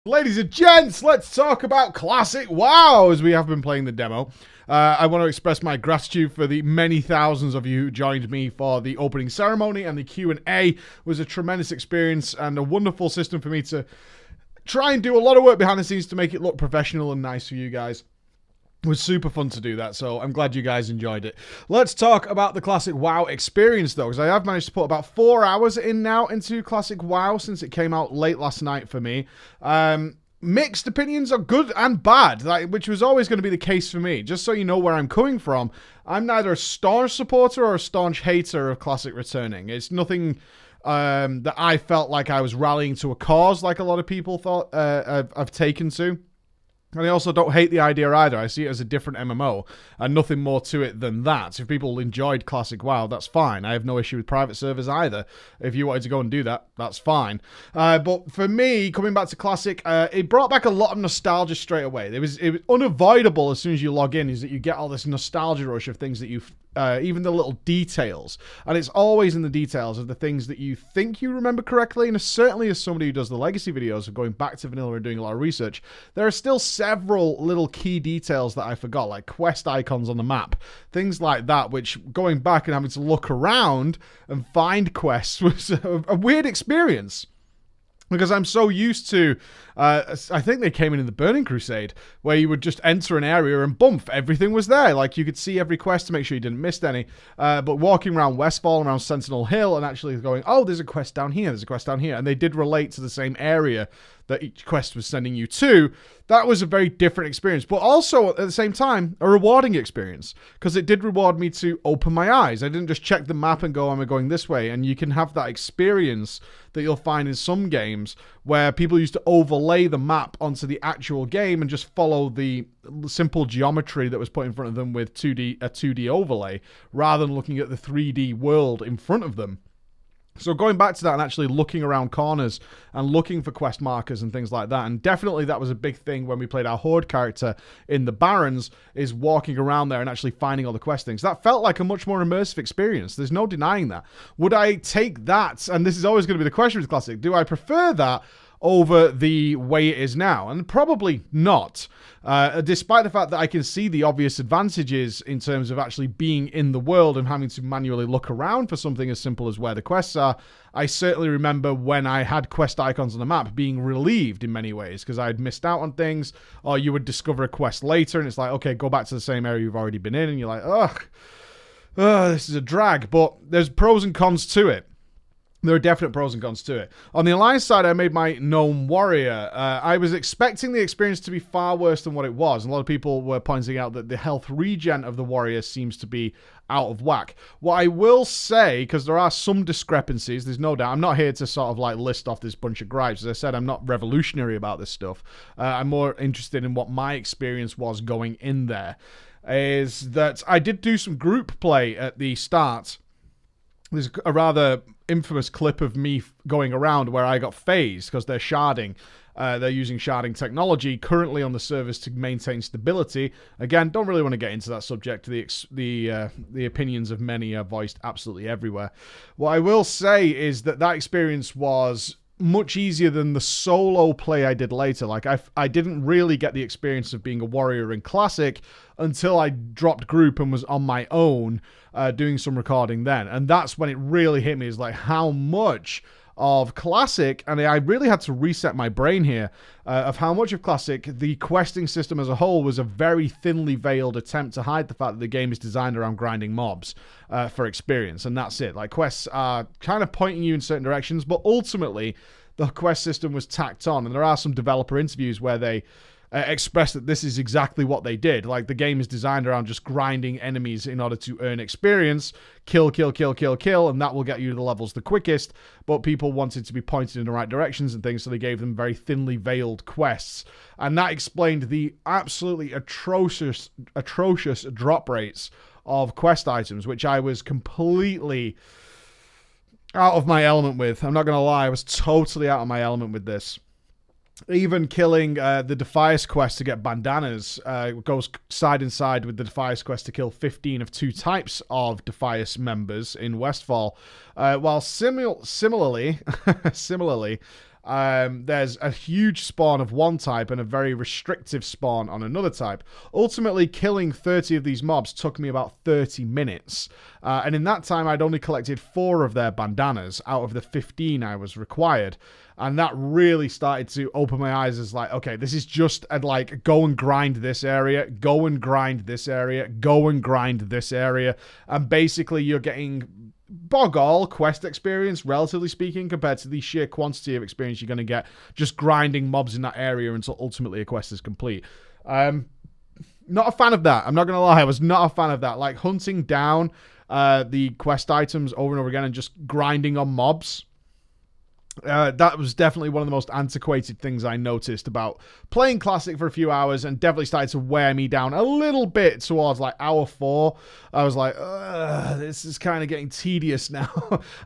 Ladies and gents, let's talk about Classic WoW as we have been playing the demo. I want to express my gratitude for the many thousands of you who joined me for the opening ceremony, and the Q&A. It was a tremendous experience and a wonderful system for me to try and do a lot of work behind the scenes to make it look professional and nice for you guys. It was super fun to do that, so I'm glad you guys enjoyed it. Let's talk about the Classic WoW experience, though, because I have managed to put about 4 hours in now into Classic WoW since it came out late last night for me. Mixed opinions are good and bad, which was always going to be the case for me. Just so you know where I'm coming from, I'm neither a staunch supporter or a staunch hater of Classic returning. It's nothing that I felt like I was rallying to a cause like a lot of people thought I've taken to. And I also don't hate the idea either. I see it as a different MMO and nothing more to it than that. If people enjoyed Classic WoW, that's fine. I have no issue with private servers either. If you wanted to go and do that, that's fine. But for me, coming back to Classic, it brought back a lot of nostalgia straight away. It was unavoidable as soon as you log in, is that you get all this nostalgia rush of things that you've even the little details. And it's always in the details of the things that you think you remember correctly. And certainly as somebody who does the legacy videos of going back to vanilla and doing a lot of research, there are still several little key details that I forgot, like quest icons on the map, things like that, which going back and having to look around and find quests was a weird experience. Because I'm so used to, I think they came in the Burning Crusade, where you would just enter an area and bump, everything was there. Like, you could see every quest to make sure you didn't miss any. But walking around Westfall, around Sentinel Hill, and actually going, oh, there's a quest down here, there's a quest down here. And they did relate to the same area that each quest was sending you to. That was a very different experience, but also at the same time, a rewarding experience, because it did reward me to open my eyes. I didn't just check the map and go, am I going this way? And you can have that experience that you'll find in some games where people used to overlay the map onto the actual game and just follow the simple geometry that was put in front of them with a 2D overlay, rather than looking at the 3D world in front of them. So going back to that and actually looking around corners and looking for quest markers and things like that, and definitely that was a big thing when we played our Horde character in the Barrens, is walking around there and actually finding all the quest things. That felt like a much more immersive experience. There's no denying that. Would I take that, and this is always going to be the question with Classic, do I prefer that over the way it is now? And probably not. Despite the fact that I can see the obvious advantages in terms of actually being in the world and having to manually look around for something as simple as where the quests are, I certainly remember when I had quest icons on the map being relieved in many ways, because I had missed out on things, or you would discover a quest later and it's like, okay, go back to the same area you've already been in, and you're like, ugh, this is a drag. But there's pros and cons to it. There are definite pros and cons to it. On the Alliance side, I made my Gnome Warrior. I was expecting the experience to be far worse than what it was. And a lot of people were pointing out that the health regen of the Warrior seems to be out of whack. What I will say, because there are some discrepancies, there's no doubt, I'm not here to sort of like list off this bunch of gripes. As I said, I'm not revolutionary about this stuff. I'm more interested in what my experience was going in there. Is that I did do some group play at the start. There's a rather infamous clip of me going around where I got phased because they're sharding. They're using sharding technology currently on the servers to maintain stability. Again, don't really want to get into that subject. The opinions of many are voiced absolutely everywhere. What I will say is that experience was much easier than the solo play I did later. Like, I didn't really get the experience of being a warrior in Classic until I dropped group and was on my own doing some recording then. And that's when it really hit me, is like how much of Classic, and I really had to reset my brain here, of how much of Classic, the questing system as a whole was a very thinly veiled attempt to hide the fact that the game is designed around grinding mobs for experience, and that's it. Like, quests are kind of pointing you in certain directions, but ultimately the quest system was tacked on, and there are some developer interviews where they express that this is exactly what they did. Like, the game is designed around just grinding enemies in order to earn experience, kill, and that will get you to the levels the quickest, but people wanted to be pointed in the right directions and things, so they gave them very thinly veiled quests, and that explained the absolutely atrocious drop rates of quest items, which I was completely out of my element with. I'm not going to lie, I was totally out of my element with this. Even killing the Defias quest to get bandanas goes side and side with the Defias quest to kill 15 of 2 types of Defias members in Westfall. While similarly, there's a huge spawn of one type and a very restrictive spawn on another type. Ultimately, killing 30 of these mobs took me about 30 minutes. And in that time, I'd only collected 4 of their bandanas out of the 15 I was required. And that really started to open my eyes as like, okay, this is just like, go and grind this area, go and grind this area, go and grind this area. And basically you're getting bog all quest experience, relatively speaking, compared to the sheer quantity of experience you're going to get just grinding mobs in that area until ultimately a quest is complete. Not a fan of that. I'm not going to lie. I was not a fan of that. Like hunting down the quest items over and over again and just grinding on mobs. That was definitely one of the most antiquated things I noticed about playing Classic for a few hours, and definitely started to wear me down a little bit towards like hour 4. I was like, this is kind of getting tedious now.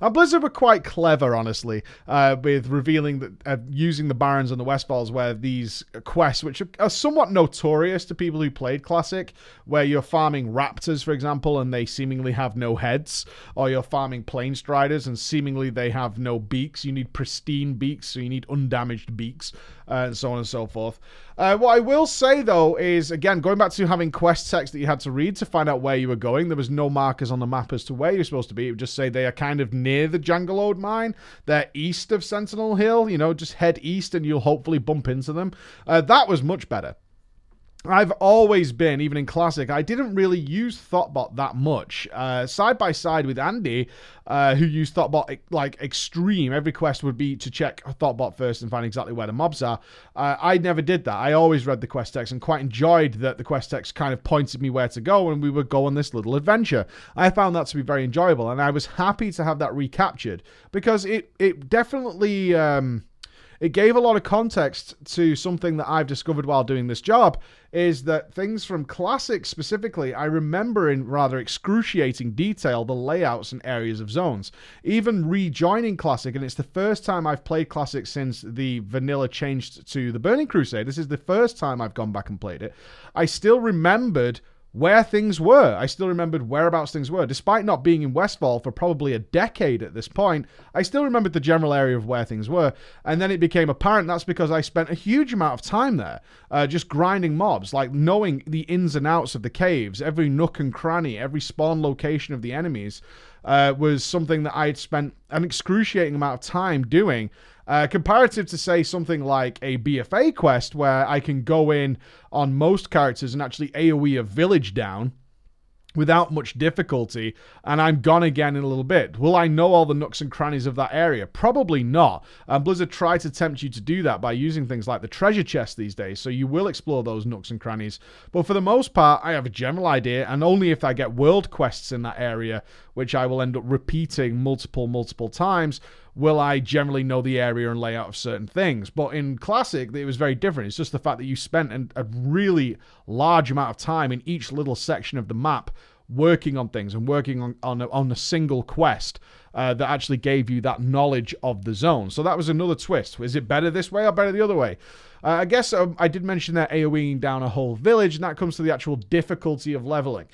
And Blizzard were quite clever, honestly, with revealing that using the Barrens and the Westfalls, where these quests, which are somewhat notorious to people who played Classic, where you're farming raptors, for example, and they seemingly have no heads, or you're farming plane striders and seemingly they have no beaks. You need pristine beaks, so you need undamaged beaks, and so on and so forth. What I will say, though, is, again, going back to having quest text that you had to read to find out where you were going, there was no markers on the map as to where you're supposed to be. It would just say they are kind of near the Jangalode mine. They're east of Sentinel Hill. You know, just head east and you'll hopefully bump into them. That was much better. I've always been, even in Classic, I didn't really use Thoughtbot that much. Side by side with Andy, who used Thoughtbot like extreme. Every quest would be to check Thoughtbot first and find exactly where the mobs are. I never did that. I always read the quest text and quite enjoyed that the quest text kind of pointed me where to go and we would go on this little adventure. I found that to be very enjoyable, and I was happy to have that recaptured because it definitely... it gave a lot of context to something that I've discovered while doing this job, is that things from Classic specifically, I remember in rather excruciating detail the layouts and areas of zones. Even rejoining Classic, and it's the first time I've played Classic since the vanilla changed to the Burning Crusade. This is the first time I've gone back and played it. I still remembered where things were. I still remembered whereabouts things were. Despite not being in Westfall for probably a decade at this point, I still remembered the general area of where things were. And then it became apparent that's because I spent a huge amount of time there, just grinding mobs, like knowing the ins and outs of the caves, every nook and cranny, every spawn location of the enemies, was something that I had spent an excruciating amount of time doing. Comparative to, say, something like a BFA quest where I can go in on most characters and actually AoE a village down without much difficulty, and I'm gone again in a little bit. Will I know all the nooks and crannies of that area? Probably not. Blizzard tried to tempt you to do that by using things like the treasure chest these days, so you will explore those nooks and crannies. But for the most part, I have a general idea, and only if I get world quests in that area, which I will end up repeating multiple times, will I generally know the area and layout of certain things. But in Classic, it was very different. It's just the fact that you spent a really large amount of time in each little section of the map working on things and working on a single quest that actually gave you that knowledge of the zone. So that was another twist. Is it better this way or better the other way? I guess I did mention that AoEing down a whole village, and that comes to the actual difficulty of leveling.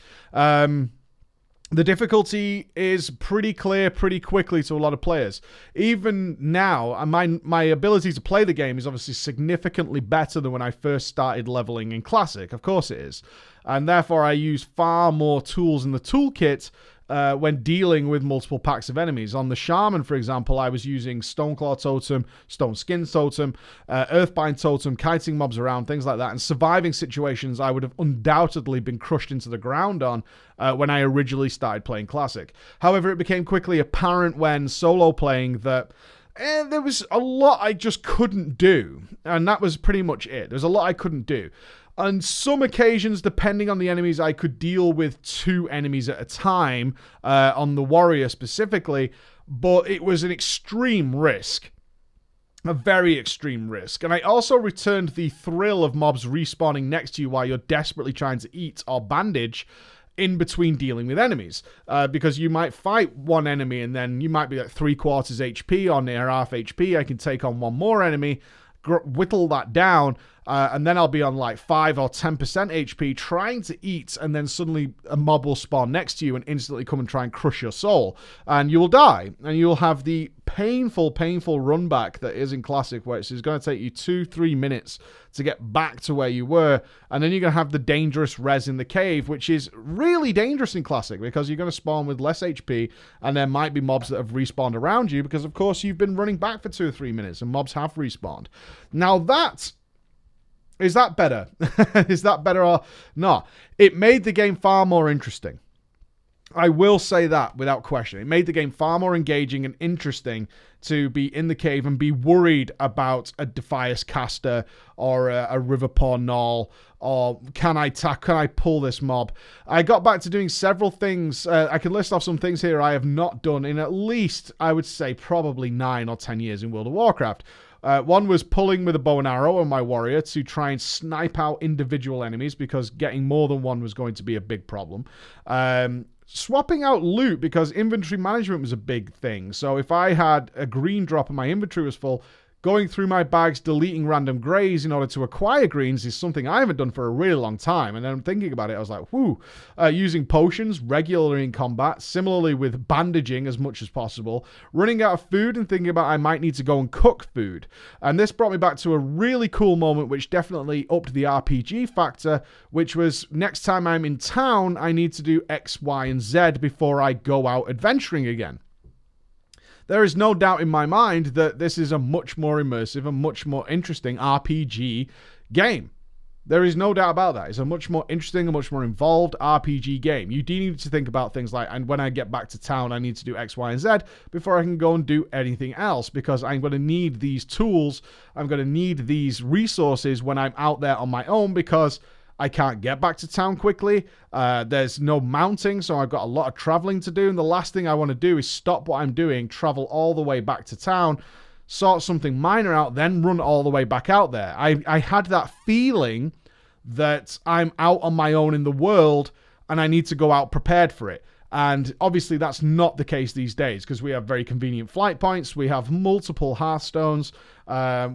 The difficulty is pretty clear pretty quickly to a lot of players. Even now, my ability to play the game is obviously significantly better than when I first started leveling in Classic. Of course it is. And therefore I use far more tools in the toolkit when dealing with multiple packs of enemies. On the Shaman, for example, I was using Stoneclaw Totem, Stone Skin Totem, Earthbind Totem, kiting mobs around, things like that, and surviving situations I would have undoubtedly been crushed into the ground on when I originally started playing Classic. However, it became quickly apparent when solo playing that there was a lot I just couldn't do, and that was pretty much it. There was a lot I couldn't do. On some occasions, depending on the enemies, I could deal with 2 enemies at a time, on the warrior specifically, but it was an extreme risk. A very extreme risk. And I also returned the thrill of mobs respawning next to you while you're desperately trying to eat or bandage in between dealing with enemies. Because you might fight one enemy and then you might be at 3/4 HP or near half HP. I can take on one more enemy, whittle that down, and then I'll be on like 5 or 10% HP trying to eat, and then suddenly a mob will spawn next to you and instantly come and try and crush your soul, and you will die, and you'll have the painful run back that is in Classic, where it's going to take you 2-3 minutes to get back to where you were. And then you're going to have the dangerous res in the cave, which is really dangerous in Classic because you're going to spawn with less HP, and there might be mobs that have respawned around you because, of course, you've been running back for 2 or 3 minutes and mobs have respawned. Now is that better? Is that better or not? It made the game far more interesting. I will say that without question. It made the game far more engaging and interesting to be in the cave and be worried about a Defias caster or a Riverpaw Gnoll, or can I pull this mob? I got back to doing several things. I can list off some things here I have not done in at least, I would say, probably 9 or 10 years in World of Warcraft. One was pulling with a bow and arrow on my warrior to try and snipe out individual enemies, because getting more than one was going to be a big problem. Swapping out loot, because inventory management was a big thing. So if I had a green drop and my inventory was full, going through my bags, deleting random greys in order to acquire greens is something I haven't done for a really long time. And then I'm thinking about it, I was like, whoo. Using potions regularly in combat, similarly with bandaging as much as possible, running out of food and thinking about I might need to go and cook food. And this brought me back to a really cool moment, which definitely upped the RPG factor, which was next time I'm in town, I need to do X, Y, and Z before I go out adventuring again. There is no doubt in my mind that this is a much more immersive and much more interesting RPG game. There is no doubt about that. It's a much more interesting and much more involved RPG game. You do need to think about things like, and when I get back to town, I need to do X, Y, and Z before I can go and do anything else, because I'm going to need these tools. I'm going to need these resources when I'm out there on my own, because I can't get back to town quickly. There's no mounting, so I've got a lot of traveling to do. And the last thing I want to do is stop what I'm doing, travel all the way back to town, sort something minor out, then run all the way back out there. I had that feeling that I'm out on my own in the world and I need to go out prepared for it. And obviously that's not the case these days, because we have very convenient flight points. We have multiple Hearthstones.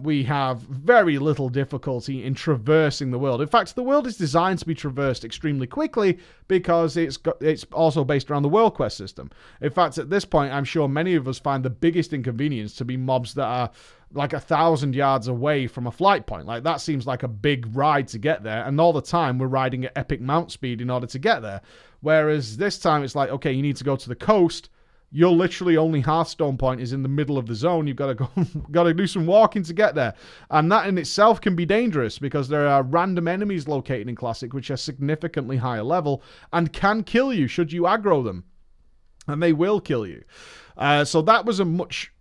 We have very little difficulty in traversing the world. In fact, the world is designed to be traversed extremely quickly because it's also based around the World Quest system. In fact, at this point, I'm sure many of us find the biggest inconvenience to be mobs that are like 1,000 yards away from a flight point. Like, that seems like a big ride to get there, and all the time we're riding at epic mount speed in order to get there. Whereas this time it's like, okay, you need to go to the coast. Your literally only Hearthstone point is in the middle of the zone. You've got to go, got to do some walking to get there. And that in itself can be dangerous, because there are random enemies located in Classic which are significantly higher level and can kill you should you aggro them. And they will kill you. So that was a much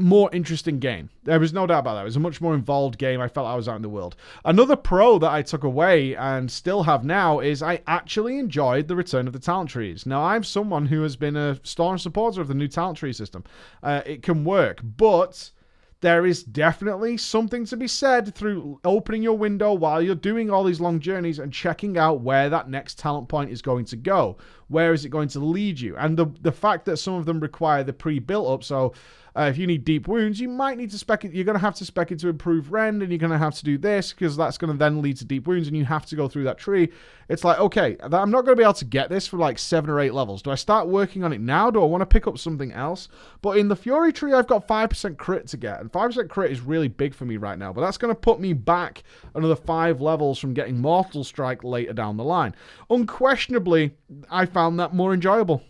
more interesting game. There was no doubt about that. It was a much more involved game. I felt I was out in the world. Another pro that I took away and still have now is I actually enjoyed the return of the talent trees. Now, I'm someone who has been a staunch supporter of the new talent tree system. It can work, but there is definitely something to be said through opening your window while you're doing all these long journeys and checking out where that next talent point is going to go. Where is it going to lead you? And the fact that some of them require the pre-built up, so if you need deep wounds, you might need to spec it. You're going to have to spec it to improve rend, and you're going to have to do this because that's going to then lead to deep wounds, and you have to go through that tree. It's like, okay, I'm not going to be able to get this for like 7 or 8 levels. Do I start working on it now? Do I want to pick up something else? But in the Fury tree, I've got 5% crit to get, and 5% crit is really big for me right now. But that's going to put me back another 5 levels from getting Mortal Strike later down the line. Unquestionably, I found that more enjoyable.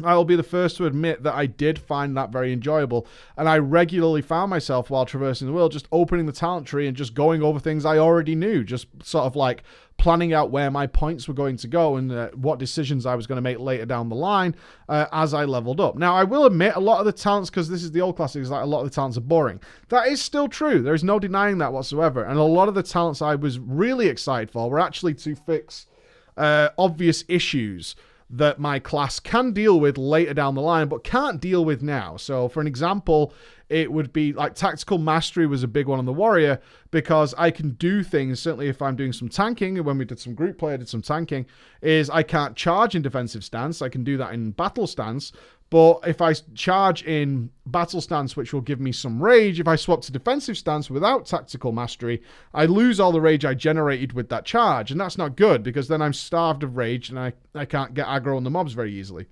I will be the first to admit that I did find that very enjoyable, and I regularly found myself while traversing the world just opening the talent tree and just going over things I already knew, just sort of like planning out where my points were going to go and what decisions I was going to make later down the line as I leveled up. Now, I will admit a lot of the talents, because this is the old classic, is like a lot of the talents are boring. That is still true. There is no denying that whatsoever, and a lot of the talents I was really excited for were actually to fix obvious issues that my class can deal with later down the line, but can't deal with now. So for an example, it would be like tactical mastery was a big one on the warrior, because I can do things, certainly if I'm doing some tanking, and when we did some group play, I did some tanking, is I can't charge in defensive stance. I can do that in battle stance. But if I charge in battle stance, which will give me some rage, if I swap to defensive stance without tactical mastery, I lose all the rage I generated with that charge. And that's not good, because then I'm starved of rage and I can't get aggro on the mobs very easily.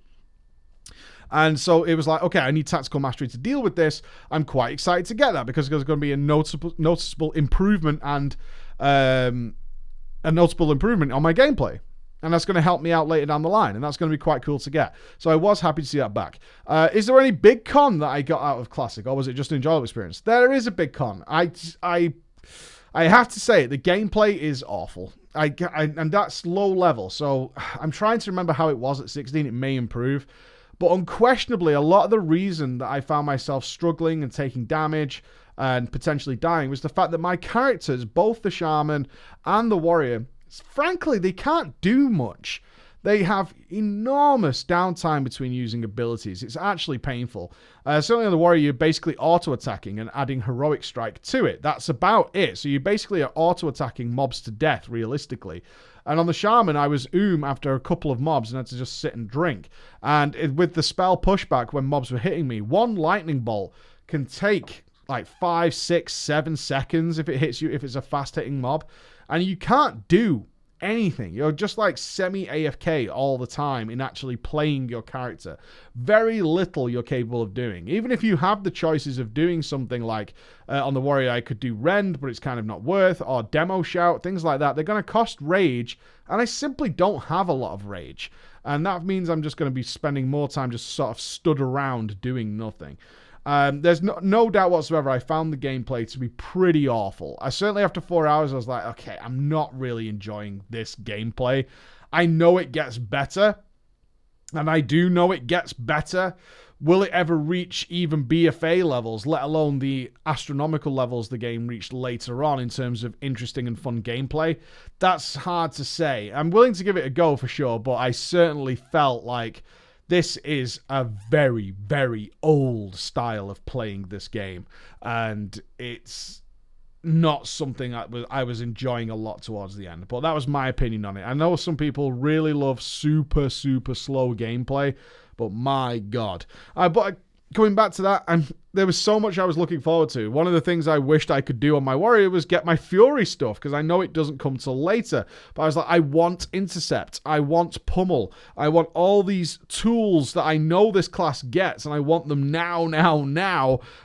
And so it was like, okay, I need Tactical Mastery to deal with this. I'm quite excited to get that because there's going to be a noticeable improvement and a notable improvement on my gameplay. And that's going to help me out later down the line. And that's going to be quite cool to get. So I was happy to see that back. Is there any big con that I got out of Classic? Or was it just an enjoyable experience? There is a big con. I have to say, the gameplay is awful. And that's low level. So I'm trying to remember how it was at 16. It may improve. But unquestionably, a lot of the reason that I found myself struggling and taking damage and potentially dying was the fact that my characters, both the Shaman and the Warrior, frankly, they can't do much. They have enormous downtime between using abilities. It's actually painful. Certainly on the Warrior, you're basically auto-attacking and adding Heroic Strike to it. That's about it. So you basically are auto-attacking mobs to death, realistically. And on the Shaman, I was after a couple of mobs and had to just sit and drink. And with the spell pushback when mobs were hitting me, one lightning bolt can take like 5, 6, 7 seconds if it hits you, if it's a fast-hitting mob. And you can't do anything. You're just like semi-AFK all the time in actually playing your character. Very little you're capable of doing. Even if you have the choices of doing something like on the Warrior, I could do Rend, but it's kind of not worth, or Demo Shout, things like that. They're going to cost rage, and I simply don't have a lot of rage. And that means I'm just going to be spending more time just sort of stood around doing nothing. There's no doubt whatsoever I found the gameplay to be pretty awful. I certainly, after 4 hours, I was like, okay, I'm not really enjoying this gameplay. I know it gets better, and I do know it gets better. Will it ever reach even BFA levels, let alone the astronomical levels the game reached later on in terms of interesting and fun gameplay? That's hard to say. I'm willing to give it a go for sure, but I certainly felt like this is a very, very old style of playing this game, and it's not something I was enjoying a lot towards the end. But that was my opinion on it. I know some people really love super, super slow gameplay, but my God. But coming back to that, there was so much I was looking forward to. One of the things I wished I could do on my Warrior was get my Fury stuff, because I know it doesn't come till later. But I was like, I want Intercept. I want Pummel. I want all these tools that I know this class gets, and I want them now.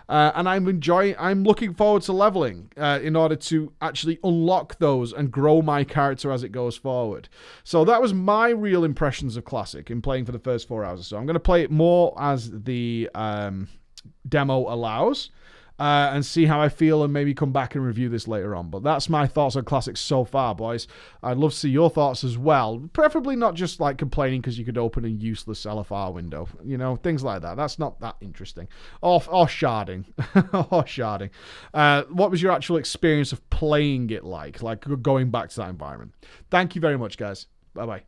And I'm looking forward to leveling in order to actually unlock those and grow my character as it goes forward. So that was my real impressions of Classic in playing for the first 4 hours or so. I'm going to play it more as the demo allows and see how I feel, and maybe come back and review this later on. But that's my thoughts on Classic so far, boys. I'd love to see your thoughts as well. Preferably not just like complaining because you could open a useless LFR window, you know, things like that. That's not that interesting. Or sharding. Or sharding. What was your actual experience of playing it like going back to that environment? Thank you very much, guys. Bye-bye.